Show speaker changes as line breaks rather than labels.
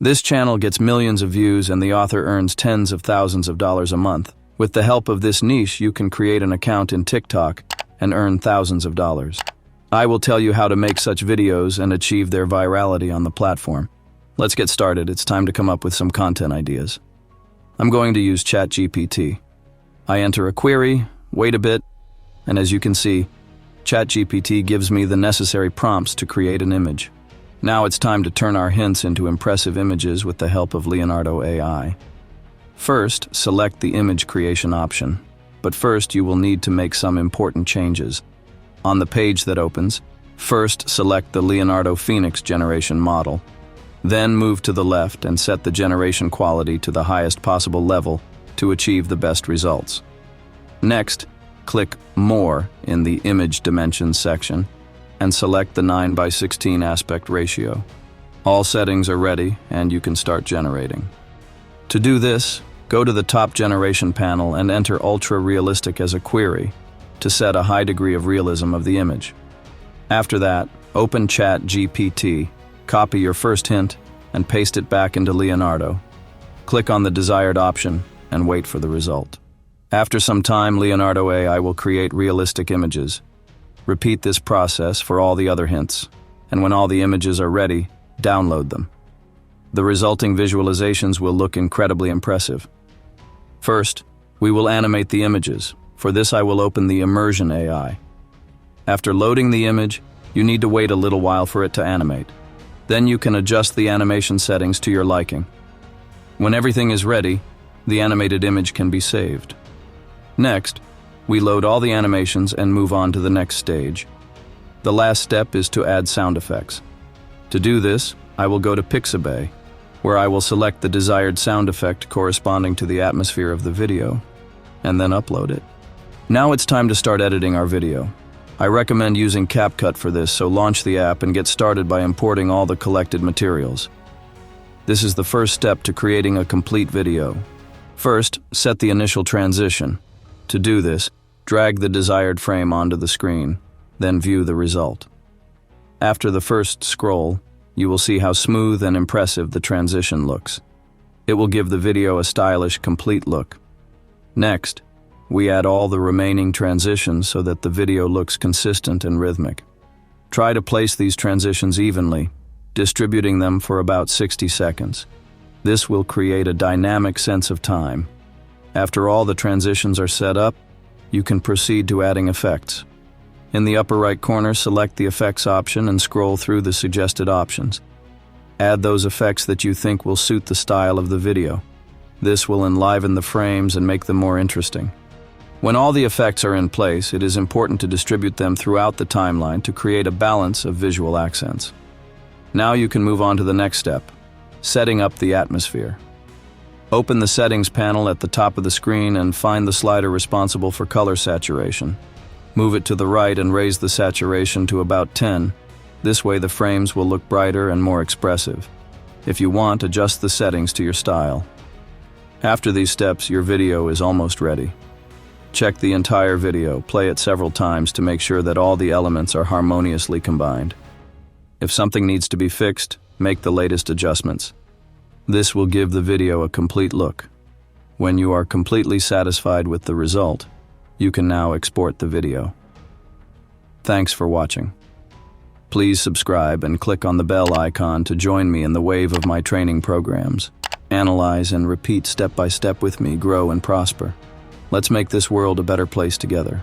This channel gets millions of views and the author earns tens of thousands of dollars a month. With the help of this niche, you can create an account in TikTok and earn thousands of dollars. I will tell you how to make such videos and achieve their virality on the platform. Let's get started. It's time to come up with some content ideas. I'm going to use ChatGPT. I enter a query, wait a bit, and as you can see, ChatGPT gives me the necessary prompts to create an image. Now it's time to turn our hints into impressive images with the help of Leonardo AI. First, select the image creation option. But first, you will need to make some important changes. On the page that opens, first select the Leonardo Phoenix generation model. Then move to the left and set the generation quality to the highest possible level to achieve the best results. Next, click More in the Image Dimensions section and select the 9:16 aspect ratio. All settings are ready and you can start generating. To do this, go to the top generation panel and enter Ultra Realistic as a query to set a high degree of realism of the image. After that, open ChatGPT, copy your first hint, and paste it back into Leonardo. Click on the desired option and wait for the result. After some time, Leonardo AI will create realistic images. Repeat this process for all the other hints, and when all the images are ready, download them. The resulting visualizations will look incredibly impressive. First, we will animate the images. For this, I will open the Immersion AI. After loading the image, you need to wait a little while for it to animate. Then you can adjust the animation settings to your liking. When everything is ready, the animated image can be saved. Next, we load all the animations and move on to the next stage. The last step is to add sound effects. To do this, I will go to Pixabay, where I will select the desired sound effect corresponding to the atmosphere of the video, and then upload it. Now it's time to start editing our video. I recommend using CapCut for this, so launch the app and get started by importing all the collected materials. This is the first step to creating a complete video. First, set the initial transition. To do this, drag the desired frame onto the screen, then view the result. After the first scroll, you will see how smooth and impressive the transition looks. It will give the video a stylish, complete look. Next, we add all the remaining transitions so that the video looks consistent and rhythmic. Try to place these transitions evenly, distributing them for about 60 seconds. This will create a dynamic sense of time. After all the transitions are set up, you can proceed to adding effects. In the upper right corner, select the effects option and scroll through the suggested options. Add those effects that you think will suit the style of the video. This will enliven the frames and make them more interesting. When all the effects are in place, it is important to distribute them throughout the timeline to create a balance of visual accents. Now you can move on to the next step, setting up the atmosphere. Open the settings panel at the top of the screen and find the slider responsible for color saturation. Move it to the right and raise the saturation to about 10. This way the frames will look brighter and more expressive. If you want, adjust the settings to your style. After these steps, your video is almost ready. Check the entire video, play it several times to make sure that all the elements are harmoniously combined. If something needs to be fixed, make the latest adjustments. This will give the video a complete look. When you are completely satisfied with the result, you can now export the video. Thanks for watching. Please subscribe and click on the bell icon to join me in the wave of my training programs. Analyze and repeat step by step with me, grow and prosper. Let's make this world a better place together.